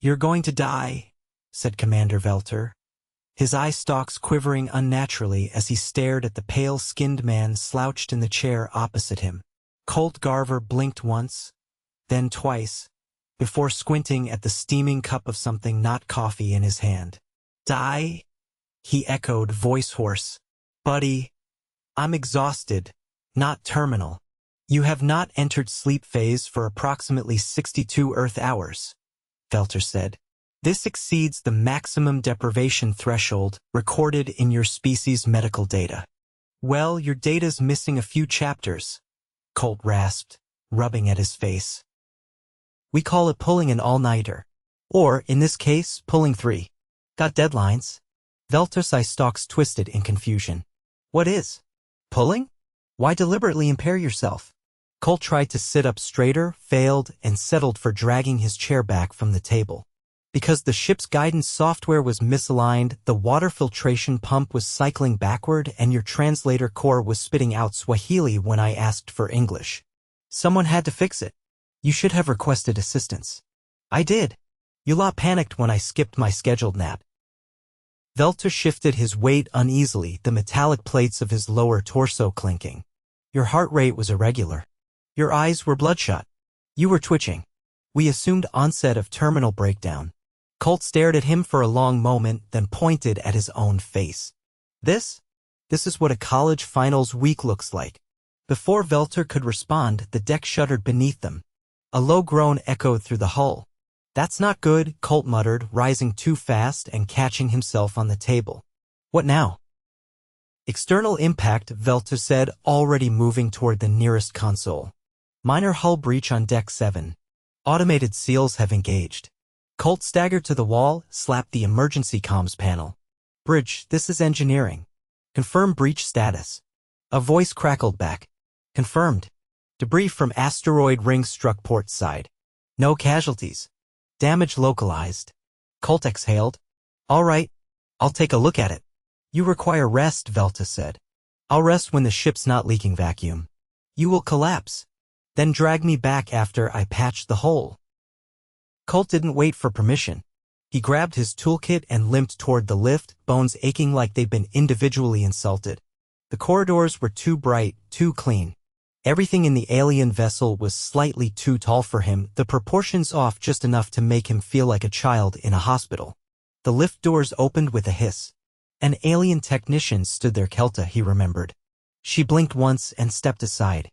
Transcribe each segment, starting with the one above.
"You're going to die," said Commander Velter, his eye stalks quivering unnaturally as he stared at the pale-skinned man slouched in the chair opposite him. Colt Garver blinked once, then twice, before squinting at the steaming cup of something not coffee in his hand. "Die?" he echoed, voice hoarse. "Buddy, I'm exhausted, not terminal. You have not entered sleep phase for approximately 62 Earth hours," Velter said. "This exceeds the maximum deprivation threshold recorded in your species' medical data." "Well, your data's missing a few chapters," Colt rasped, rubbing at his face. "We call it pulling an all-nighter. Or, in this case, pulling 3. Got deadlines?" Velter's eye stalks twisted in confusion. "What is? Pulling? Why deliberately impair yourself?" Colt tried to sit up straighter, failed, and settled for dragging his chair back from the table. "Because the ship's guidance software was misaligned, the water filtration pump was cycling backward, and your translator core was spitting out Swahili when I asked for English. Someone had to fix it. You should have requested assistance." "I did. You lot panicked when I skipped my scheduled nap." Velter shifted his weight uneasily, the metallic plates of his lower torso clinking. "Your heart rate was irregular. Your eyes were bloodshot. You were twitching. We assumed onset of terminal breakdown." Colt stared at him for a long moment, then pointed at his own face. This is what a college finals week looks like." Before Velter could respond, the deck shuddered beneath them. A low groan echoed through the hull. "That's not good," Colt muttered, rising too fast and catching himself on the table. "What now?" "External impact," Velter said, already moving toward the nearest console. "Minor hull breach on Deck 7. Automated seals have engaged." Colt staggered to the wall, slapped the emergency comms panel. "Bridge, this is engineering. Confirm breach status." A voice crackled back. "Confirmed. Debris from asteroid ring struck port side. No casualties. Damage localized." Colt exhaled. "All right, I'll take a look at it." "You require rest," Velter said. "I'll rest when the ship's not leaking vacuum. You will collapse. Then drag me back after I patch the hole." Colt didn't wait for permission. He grabbed his toolkit and limped toward the lift, bones aching like they'd been individually insulted. The corridors were too bright, too clean. Everything in the alien vessel was slightly too tall for him, the proportions off just enough to make him feel like a child in a hospital. The lift doors opened with a hiss. An alien technician stood there, Kelta, he remembered. She blinked once and stepped aside.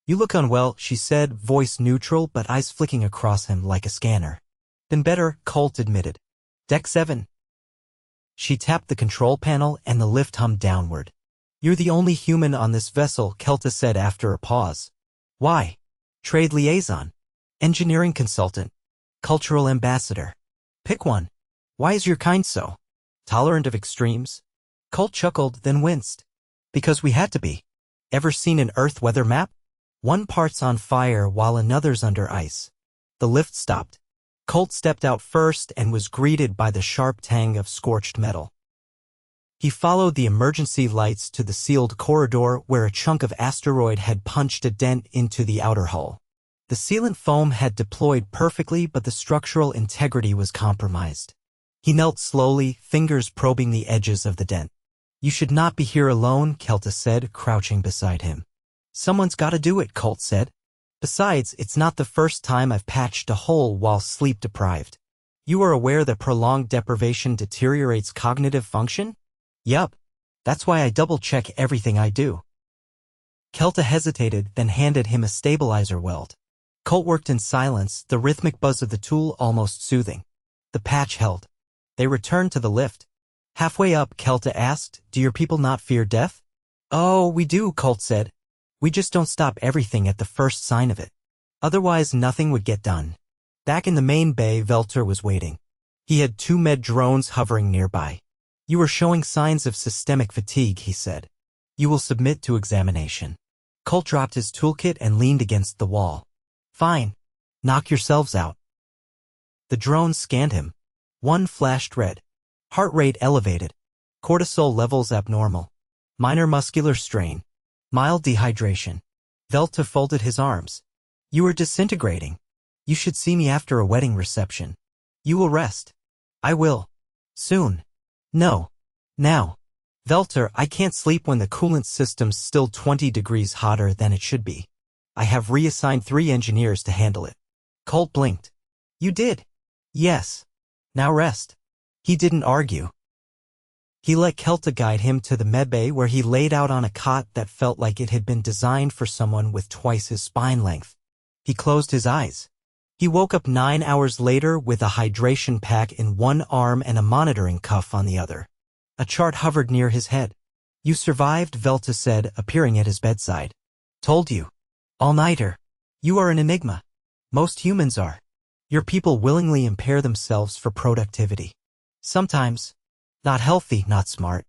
"You look unwell," she said, voice neutral but eyes flicking across him like a scanner. "Been better," Colt admitted. "Deck 7. She tapped the control panel and the lift hummed downward. "You're the only human on this vessel," Kelta said after a pause. "Why?" "Trade liaison. Engineering consultant. Cultural ambassador. Pick one. Why is your kind so tolerant of extremes?" Colt chuckled, then winced. "Because we had to be. Ever seen an Earth weather map? One part's on fire while another's under ice." The lift stopped. Colt stepped out first and was greeted by the sharp tang of scorched metal. He followed the emergency lights to the sealed corridor where a chunk of asteroid had punched a dent into the outer hull. The sealant foam had deployed perfectly, but the structural integrity was compromised. He knelt slowly, fingers probing the edges of the dent. "You should not be here alone," Kelta said, crouching beside him. "Someone's got to do it," Colt said. "Besides, it's not the first time I've patched a hole while sleep-deprived. You are aware that prolonged deprivation deteriorates cognitive function?" "Yup. That's why I double-check everything I do." Kelta hesitated, then handed him a stabilizer weld. Colt worked in silence, the rhythmic buzz of the tool almost soothing. The patch held. They returned to the lift. Halfway up, Kelta asked, "Do your people not fear death?" "Oh, we do," Colt said. "We just don't stop everything at the first sign of it. Otherwise, nothing would get done." Back in the main bay, Velter was waiting. He had 2 med drones hovering nearby. "You are showing signs of systemic fatigue," he said. "You will submit to examination." Colt dropped his toolkit and leaned against the wall. "Fine. Knock yourselves out." The drones scanned him. One flashed red. Heart rate elevated. Cortisol levels abnormal. Minor muscular strain. Mild dehydration. Velter folded his arms. "You are disintegrating. You should see me after a wedding reception." You will rest. I will. Soon. No. Now. Velter, I can't sleep when the coolant system's still 20 degrees hotter than it should be. I have reassigned 3 engineers to handle it. Colt blinked. You did? Yes. Now rest. He didn't argue. He let Kelta guide him to the medbay where he laid out on a cot that felt like it had been designed for someone with twice his spine length. He closed his eyes. He woke up 9 hours later with a hydration pack in one arm and a monitoring cuff on the other. A chart hovered near his head. You survived, Velta said, appearing at his bedside. Told you. All-nighter. You are an enigma. Most humans are. Your people willingly impair themselves for productivity. Sometimes. Not healthy, not smart.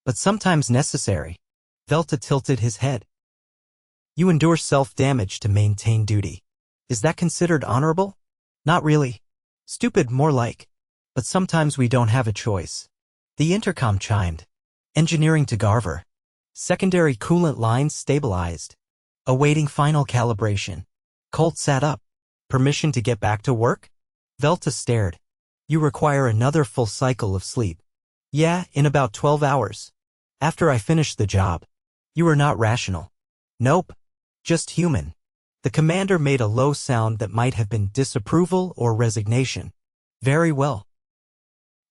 But sometimes necessary. Velta tilted his head. You endure self-damage to maintain duty. Is that considered honorable? Not really. Stupid, more like. But sometimes we don't have a choice. The intercom chimed. Engineering to Garver. Secondary coolant lines stabilized. Awaiting final calibration. Colt sat up. Permission to get back to work? Velta stared. You require another full cycle of sleep. Yeah, in about 12 hours. After I finish the job. You are not rational. Nope. Just human. The commander made a low sound that might have been disapproval or resignation. Very well.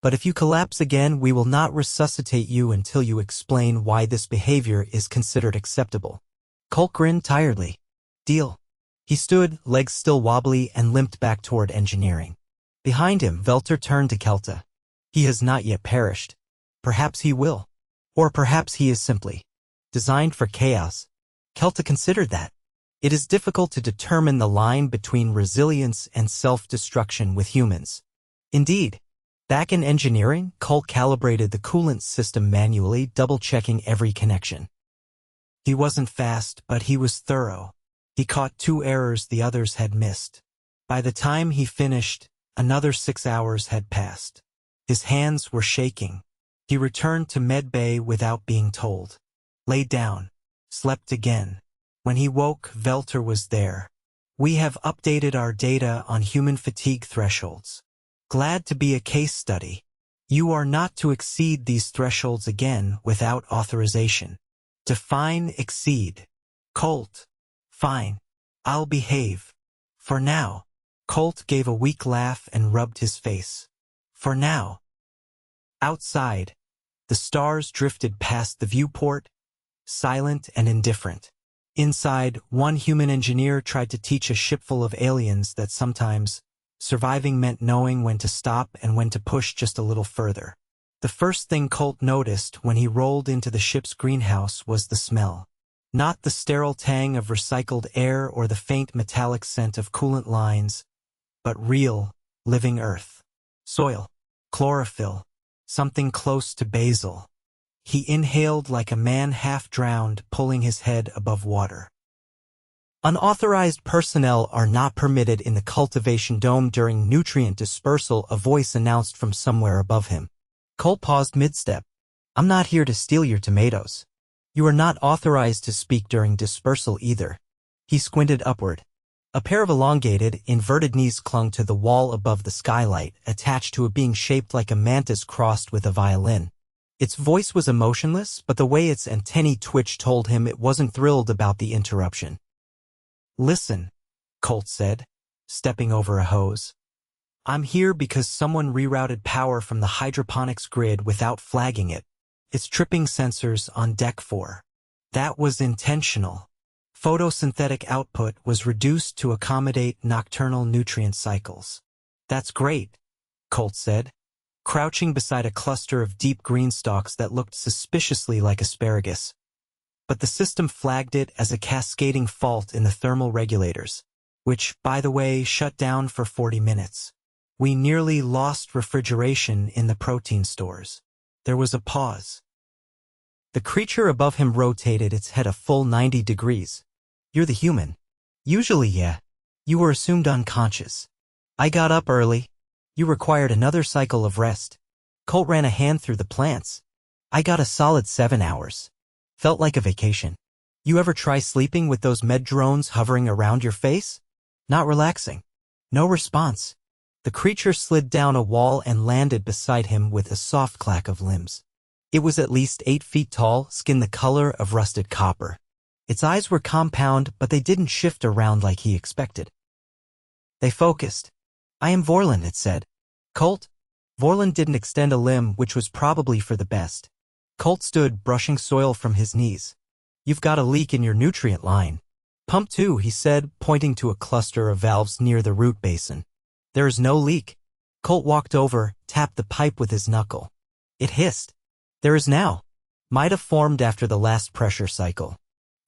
But if you collapse again, we will not resuscitate you until you explain why this behavior is considered acceptable. Colt grinned tiredly. Deal. He stood, legs still wobbly, and limped back toward engineering. Behind him, Velter turned to Kelta. He has not yet perished. Perhaps he will. Or perhaps he is simply designed for chaos. Kelta considered that. It is difficult to determine the line between resilience and self-destruction with humans. Indeed, back in engineering, Colt calibrated the coolant system manually, double-checking every connection. He wasn't fast, but he was thorough. He caught 2 errors the others had missed. By the time he finished, another 6 hours had passed. His hands were shaking. He returned to medbay without being told. Laid down. Slept again. When he woke, Velter was there. We have updated our data on human fatigue thresholds. Glad to be a case study. You are not to exceed these thresholds again without authorization. Define exceed. Colt. Fine. I'll behave. For now. Colt gave a weak laugh and rubbed his face. For now. Outside. The stars drifted past the viewport, silent and indifferent. Inside, one human engineer tried to teach a shipful of aliens that sometimes surviving meant knowing when to stop and when to push just a little further. The first thing Colt noticed when he rolled into the ship's greenhouse was the smell. Not the sterile tang of recycled air or the faint metallic scent of coolant lines, but real, living earth. Soil. Chlorophyll. Something close to basil. He inhaled like a man half-drowned, pulling his head above water. Unauthorized personnel are not permitted in the cultivation dome during nutrient dispersal, a voice announced from somewhere above him. Colt paused mid-step. I'm not here to steal your tomatoes. You are not authorized to speak during dispersal either. He squinted upward. A pair of elongated, inverted knees clung to the wall above the skylight, attached to a being shaped like a mantis crossed with a violin. Its voice was emotionless, but the way its antennae twitched told him it wasn't thrilled about the interruption. Listen, Colt said, stepping over a hose. I'm here because someone rerouted power from the hydroponics grid without flagging it. It's tripping sensors on deck 4. That was intentional. Photosynthetic output was reduced to accommodate nocturnal nutrient cycles. That's great, Colt said, crouching beside a cluster of deep green stalks that looked suspiciously like asparagus. But the system flagged it as a cascading fault in the thermal regulators, which, by the way, shut down for 40 minutes. We nearly lost refrigeration in the protein stores. There was a pause. The creature above him rotated its head a full 90 degrees. You're the human. Usually, yeah. You were assumed unconscious. I got up early. You required another cycle of rest. Colt ran a hand through the plants. I got a solid 7 hours. Felt like a vacation. You ever try sleeping with those med drones hovering around your face? Not relaxing. No response. The creature slid down a wall and landed beside him with a soft clack of limbs. It was at least 8 feet tall, skin the color of rusted copper. Its eyes were compound, but they didn't shift around like he expected. They focused. "I am Vorlon," it said. "Colt?" Vorlon didn't extend a limb, which was probably for the best. Colt stood, brushing soil from his knees. "You've got a leak in your nutrient line." "Pump 2, he said, pointing to a cluster of valves near the root basin. "There is no leak." Colt walked over, tapped the pipe with his knuckle. It hissed. "There is now." Might have formed after the last pressure cycle.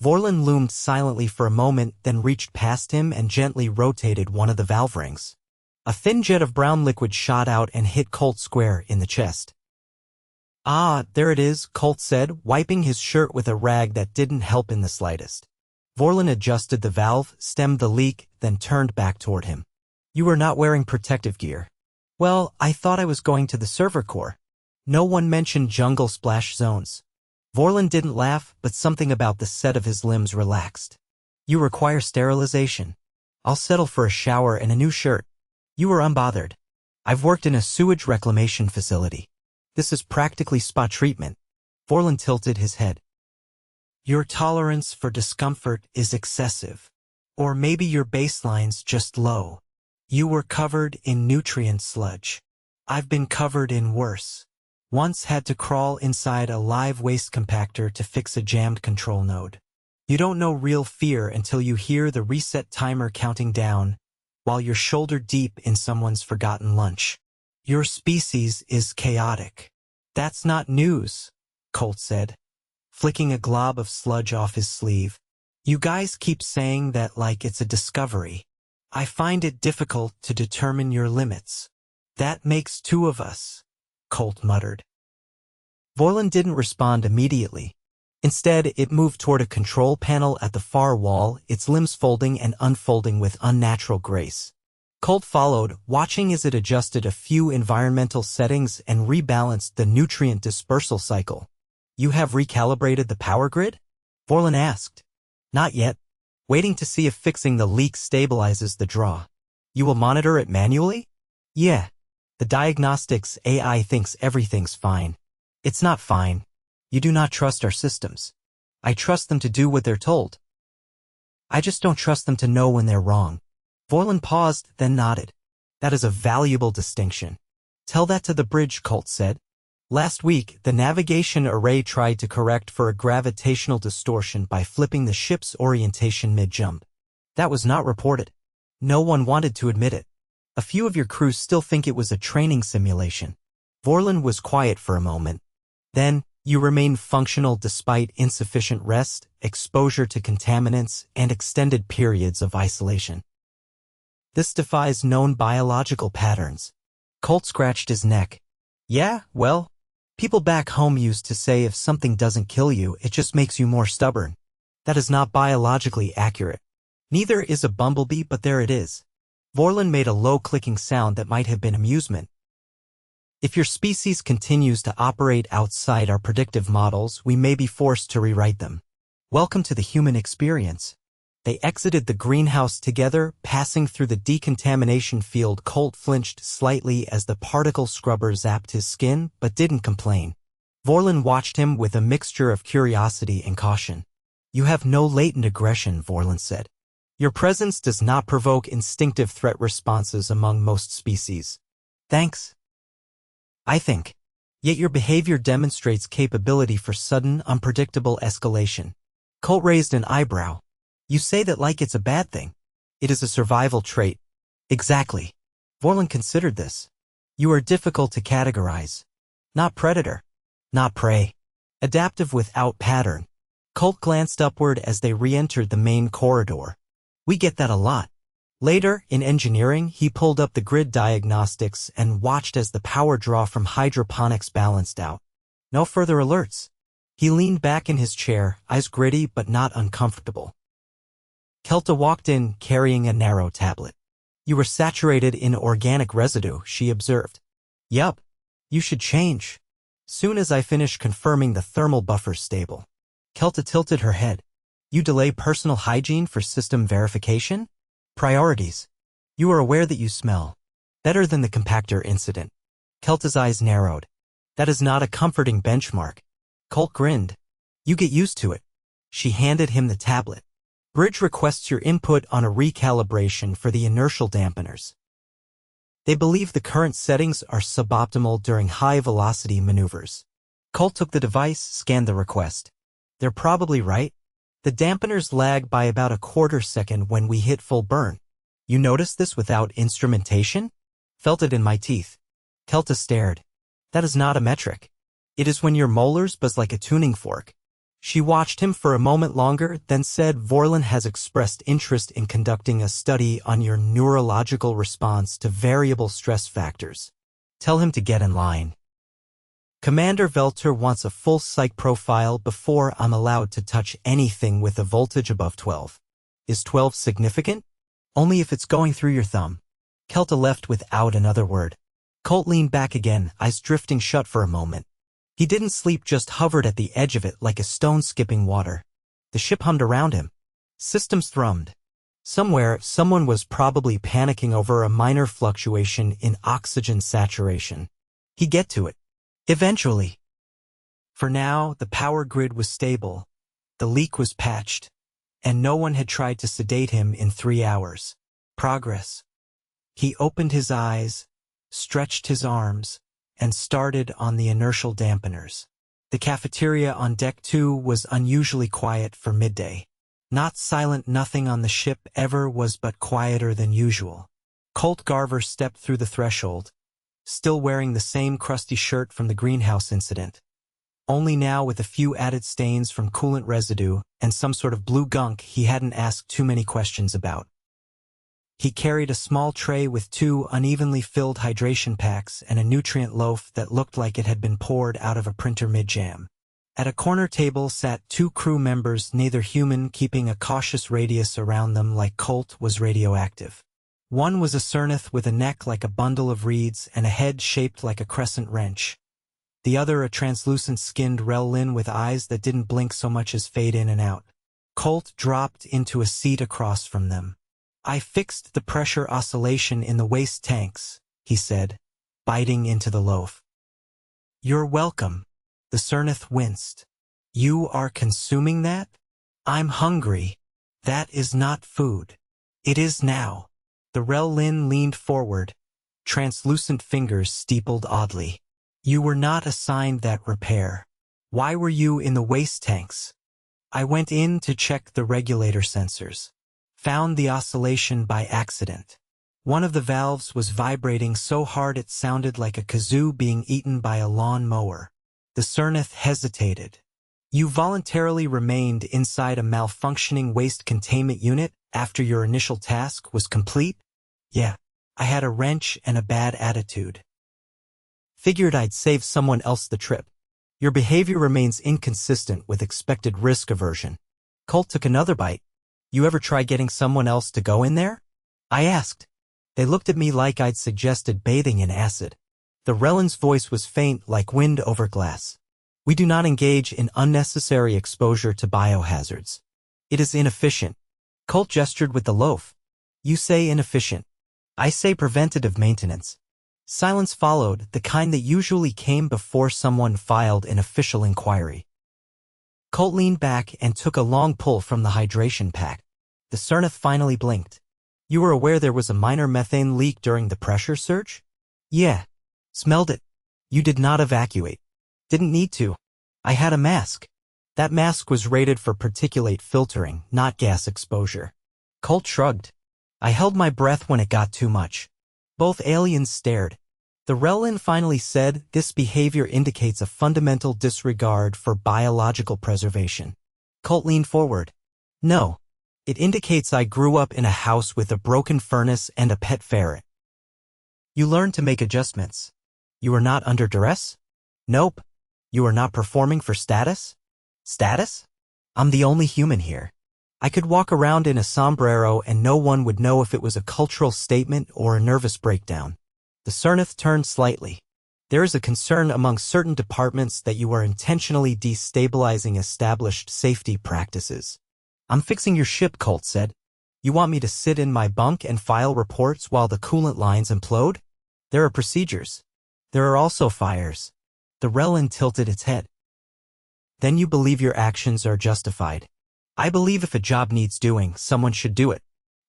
Vorlon loomed silently for a moment, then reached past him and gently rotated one of the valve rings. A thin jet of brown liquid shot out and hit Colt square in the chest. "Ah, there it is," Colt said, wiping his shirt with a rag that didn't help in the slightest. Vorlon adjusted the valve, stemmed the leak, then turned back toward him. "You were not wearing protective gear." "Well, I thought I was going to the server core." No one mentioned jungle splash zones. Vorlon didn't laugh, but something about the set of his limbs relaxed. "You require sterilization. I'll settle for a shower and a new shirt." "You were unbothered. I've worked in a sewage reclamation facility. This is practically spa treatment." Vorlon tilted his head. "Your tolerance for discomfort is excessive. Or maybe your baseline's just low. You were covered in nutrient sludge. I've been covered in worse. Once had to crawl inside a live waste compactor to fix a jammed control node. You don't know real fear until you hear the reset timer counting down while you're shoulder deep in someone's forgotten lunch. Your species is chaotic." "That's not news," Colt said, flicking a glob of sludge off his sleeve. "You guys keep saying that like it's a discovery. I find it difficult to determine your limits." "That makes 2 of us," Colt muttered. Vorlon didn't respond immediately. Instead, it moved toward a control panel at the far wall, its limbs folding and unfolding with unnatural grace. Colt followed, watching as it adjusted a few environmental settings and rebalanced the nutrient dispersal cycle. "You have recalibrated the power grid?" Vorlon asked. "Not yet. Waiting to see if fixing the leak stabilizes the draw." "You will monitor it manually?" "Yeah. The diagnostics AI thinks everything's fine." "It's not fine. You do not trust our systems." "I trust them to do what they're told. I just don't trust them to know when they're wrong." Vorlon paused, then nodded. "That is a valuable distinction." "Tell that to the bridge," Colt said. "Last week, the navigation array tried to correct for a gravitational distortion by flipping the ship's orientation mid-jump. That was not reported. No one wanted to admit it. A few of your crew still think it was a training simulation." Vorlon was quiet for a moment. "Then, you remain functional despite insufficient rest, exposure to contaminants, and extended periods of isolation. This defies known biological patterns." Colt scratched his neck. "Yeah, well, people back home used to say if something doesn't kill you, it just makes you more stubborn. That is not biologically accurate. Neither is a bumblebee, but there it is." Vorlon made a low clicking sound that might have been amusement. "If your species continues to operate outside our predictive models, we may be forced to rewrite them. Welcome to the human experience." They exited the greenhouse together, passing through the decontamination field. Colt flinched slightly as the particle scrubber zapped his skin, but didn't complain. Vorlon watched him with a mixture of curiosity and caution. "You have no latent aggression," Vorlon said. "Your presence does not provoke instinctive threat responses among most species." "Thanks. I think. Yet your behavior demonstrates capability for sudden, unpredictable escalation." Colt raised an eyebrow. "You say that like it's a bad thing." "It is a survival trait." "Exactly." Vorlon considered this. "You are difficult to categorize. Not predator. Not prey. Adaptive without pattern." Colt glanced upward as they re-entered the main corridor. "We get that a lot." Later, in engineering, he pulled up the grid diagnostics and watched as the power draw from hydroponics balanced out. No further alerts. He leaned back in his chair, eyes gritty but not uncomfortable. Kelta walked in, carrying a narrow tablet. "You were saturated in organic residue," she observed. "Yup. You should change. Soon as I finish confirming the thermal buffer's stable." Kelta tilted her head. "You delay personal hygiene for system verification?" "Priorities. You are aware that you smell." Better than the compactor incident. Kelta's eyes narrowed. That is not a comforting benchmark. Colt grinned. You get used to it. She handed him the tablet. Bridge requests your input on a recalibration for the inertial dampeners. They believe the current settings are suboptimal during high-velocity maneuvers. Colt took the device, scanned the request. They're probably right. The dampeners lag by about a quarter second when we hit full burn. You noticed this without instrumentation? Felt it in my teeth. Kelta stared. That is not a metric. It is when your molars buzz like a tuning fork. She watched him for a moment longer, then said Vorlon has expressed interest in conducting a study on your neurological response to variable stress factors. Tell him to get in line. Commander Velter wants a full psych profile before I'm allowed to touch anything with a voltage above 12. Is 12 significant? Only if it's going through your thumb. Kelta left without another word. Colt leaned back again, eyes drifting shut for a moment. He didn't sleep, just hovered at the edge of it like a stone skipping water. The ship hummed around him. Systems thrummed. Somewhere, someone was probably panicking over a minor fluctuation in oxygen saturation. He'd get to it. Eventually. For now, the power grid was stable. The leak was patched. And no one had tried to sedate him in 3 hours. Progress. He opened his eyes, stretched his arms, and started on the inertial dampeners. The cafeteria on Deck 2 was unusually quiet for midday. Not silent, nothing on the ship ever was but quieter than usual. Colt Garver stepped through the threshold, still wearing the same crusty shirt from the greenhouse incident. Only now with a few added stains from coolant residue and some sort of blue gunk he hadn't asked too many questions about. He carried a small tray with 2 unevenly filled hydration packs and a nutrient loaf that looked like it had been poured out of a printer mid-jam. At a corner table sat 2 crew members, neither human, keeping a cautious radius around them like Colt was radioactive. One was a Cernith with a neck like a bundle of reeds and a head shaped like a crescent wrench. The other a translucent-skinned Rellin with eyes that didn't blink so much as fade in and out. Colt dropped into a seat across from them. I fixed the pressure oscillation in the waste tanks, he said, biting into the loaf. You're welcome. The Cernith winced. You are consuming that? I'm hungry. That is not food. It is now. The Rellin leaned forward, translucent fingers steepled oddly. You were not assigned that repair. Why were you in the waste tanks? I went in to check the regulator sensors. Found the oscillation by accident. One of the valves was vibrating so hard it sounded like a kazoo being eaten by a lawn mower. The Cernith hesitated. You voluntarily remained inside a malfunctioning waste containment unit after your initial task was complete? Yeah, I had a wrench and a bad attitude. Figured I'd save someone else the trip. Your behavior remains inconsistent with expected risk aversion. Colt took another bite. You ever try getting someone else to go in there? I asked. They looked at me like I'd suggested bathing in acid. The Rellin's voice was faint like wind over glass. We do not engage in unnecessary exposure to biohazards. It is inefficient. Colt gestured with the loaf. You say inefficient. I say preventative maintenance. Silence followed, the kind that usually came before someone filed an official inquiry. Colt leaned back and took a long pull from the hydration pack. The Cernith finally blinked. You were aware there was a minor methane leak during the pressure surge? Yeah. Smelled it. You did not evacuate. Didn't need to. I had a mask. That mask was rated for particulate filtering, not gas exposure. Colt shrugged. I held my breath when it got too much. Both aliens stared. The Rellin finally said, this behavior indicates a fundamental disregard for biological preservation. Colt leaned forward. No. It indicates I grew up in a house with a broken furnace and a pet ferret. You learned to make adjustments. You are not under duress? Nope. You are not performing for status? Status? I'm the only human here. I could walk around in a sombrero and no one would know if it was a cultural statement or a nervous breakdown. The Cernith turned slightly. There is a concern among certain departments that you are intentionally destabilizing established safety practices. I'm fixing your ship, Colt said. You want me to sit in my bunk and file reports while the coolant lines implode? There are procedures. There are also fires. The Relin tilted its head. Then you believe your actions are justified. I believe if a job needs doing, someone should do it.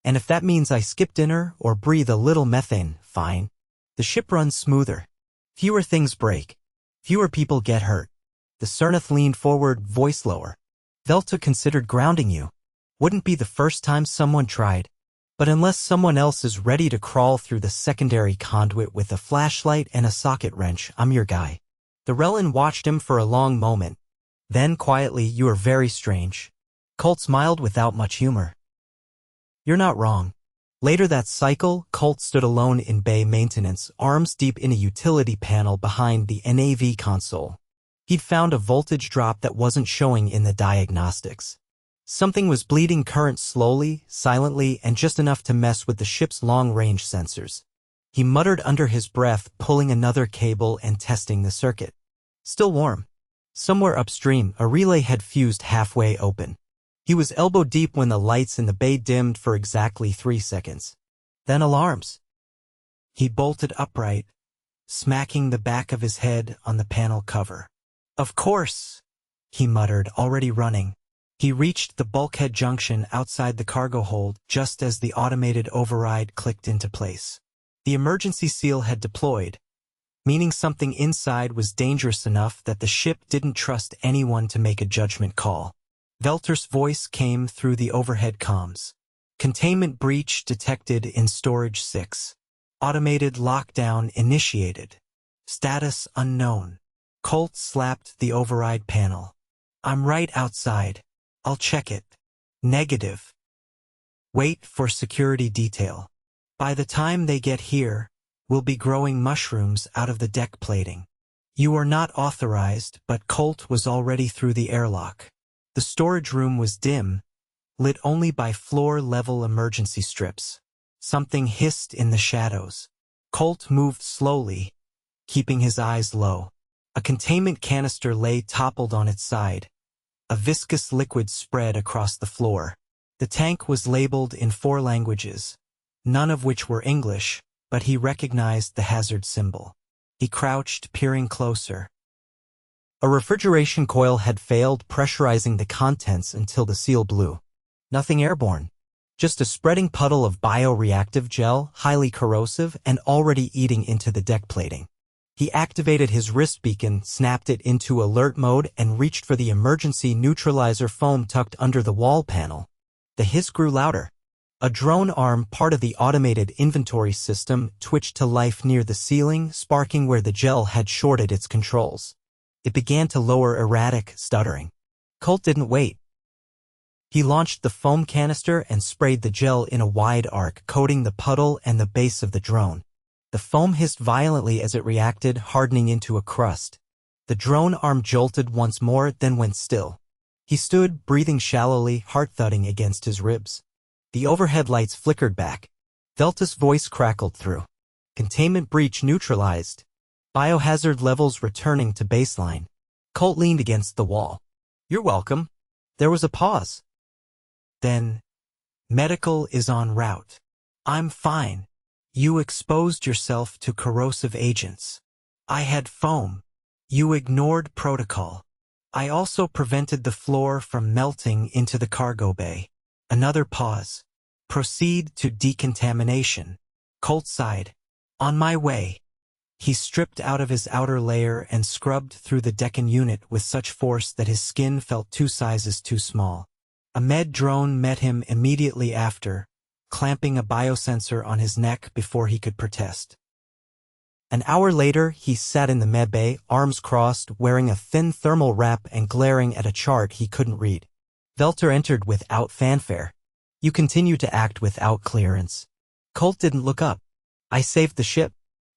And if that means I skip dinner or breathe a little methane, fine. The ship runs smoother. Fewer things break. Fewer people get hurt. The Cernith leaned forward, voice lower. Velta considered grounding you. Wouldn't be the first time someone tried. But unless someone else is ready to crawl through the secondary conduit with a flashlight and a socket wrench, I'm your guy. The Relin watched him for a long moment. Then, quietly, you are very strange. Colt smiled without much humor. You're not wrong. Later that cycle, Colt stood alone in bay maintenance, arms deep in a utility panel behind the NAV console. He'd found a voltage drop that wasn't showing in the diagnostics. Something was bleeding current slowly, silently, and just enough to mess with the ship's long-range sensors. He muttered under his breath, pulling another cable and testing the circuit. Still warm. Somewhere upstream, a relay had fused halfway open. He was elbow-deep when the lights in the bay dimmed for exactly 3 seconds. Then alarms. He bolted upright, smacking the back of his head on the panel cover. Of course, he muttered, already running. He reached the bulkhead junction outside the cargo hold just as the automated override clicked into place. The emergency seal had deployed, meaning something inside was dangerous enough that the ship didn't trust anyone to make a judgment call. Velter's voice came through the overhead comms. Containment breach detected in storage 6. Automated lockdown initiated. Status unknown. Colt slapped the override panel. I'm right outside. I'll check it. Negative. Wait for security detail. By the time they get here, we'll be growing mushrooms out of the deck plating. You are not authorized, but Colt was already through the airlock. The storage room was dim, lit only by floor-level emergency strips. Something hissed in the shadows. Colt moved slowly, keeping his eyes low. A containment canister lay toppled on its side. A viscous liquid spread across the floor. The tank was labeled in 4 languages, none of which were English, but he recognized the hazard symbol. He crouched, peering closer. A refrigeration coil had failed, pressurizing the contents until the seal blew. Nothing airborne. Just a spreading puddle of bioreactive gel, highly corrosive and already eating into the deck plating. He activated his wrist beacon, snapped it into alert mode, and reached for the emergency neutralizer foam tucked under the wall panel. The hiss grew louder. A drone arm, part of the automated inventory system, twitched to life near the ceiling, sparking where the gel had shorted its controls. It began to lower, erratic, stuttering. Colt didn't wait. He launched the foam canister and sprayed the gel in a wide arc, coating the puddle and the base of the drone. The foam hissed violently as it reacted, hardening into a crust. The drone arm jolted once more, then went still. He stood, breathing shallowly, heart thudding against his ribs. The overhead lights flickered back. Velta's voice crackled through. Containment breach neutralized. Biohazard levels returning to baseline. Colt leaned against the wall. You're welcome. There was a pause. Then, medical is en route. I'm fine. You exposed yourself to corrosive agents. I had foam. You ignored protocol. I also prevented the floor from melting into the cargo bay. Another pause. Proceed to decontamination. Colt sighed. On my way. He stripped out of his outer layer and scrubbed through the Deccan unit with such force that his skin felt 2 sizes too small. A med drone met him immediately after, clamping a biosensor on his neck before he could protest. An hour later, he sat in the medbay, arms crossed, wearing a thin thermal wrap and glaring at a chart he couldn't read. Velter entered without fanfare. You continue to act without clearance. Colt didn't look up. I saved the ship.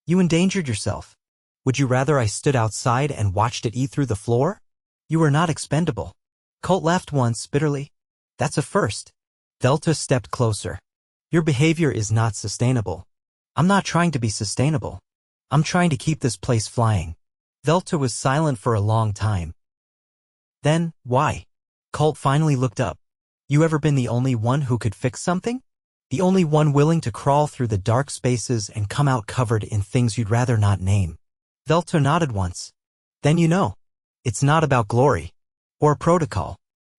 You endangered yourself. Would you rather I stood outside and watched it eat through the floor? You are not expendable. Colt laughed once, bitterly. That's a first. Velta stepped closer. Your behavior is not sustainable. I'm not trying to be sustainable. I'm trying to keep this place flying. Velta was silent for a long time. Then, why? Colt finally looked up. You ever been the only one who could fix something? The only one willing to crawl through the dark spaces and come out covered in things you'd rather not name. Velto nodded once. Then you know. It's not about glory. Or protocol.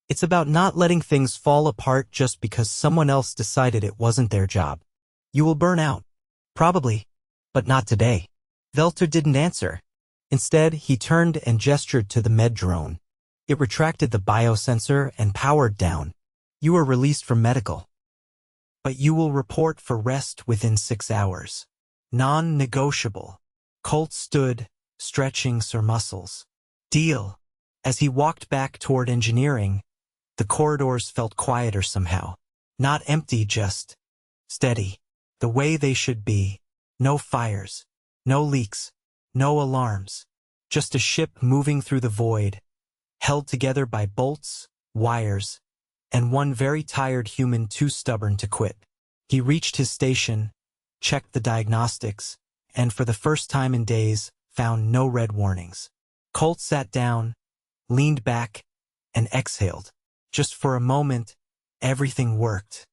It's about not letting things fall apart just because someone else decided it wasn't their job. You will burn out. Probably. But not today. Velto didn't answer. Instead, he turned and gestured to the med drone. It retracted the biosensor and powered down. You are released from medical. But you will report for rest within 6 hours. Non-negotiable. Colt stood, stretching sore muscles. Deal. As he walked back toward engineering, the corridors felt quieter somehow. Not empty, just steady. The way they should be. No fires. No leaks. No alarms. Just a ship moving through the void, held together by bolts, wires, and one very tired human too stubborn to quit. He reached his station, checked the diagnostics, and for the first time in days, found no red warnings. Colt sat down, leaned back, and exhaled. Just for a moment, everything worked.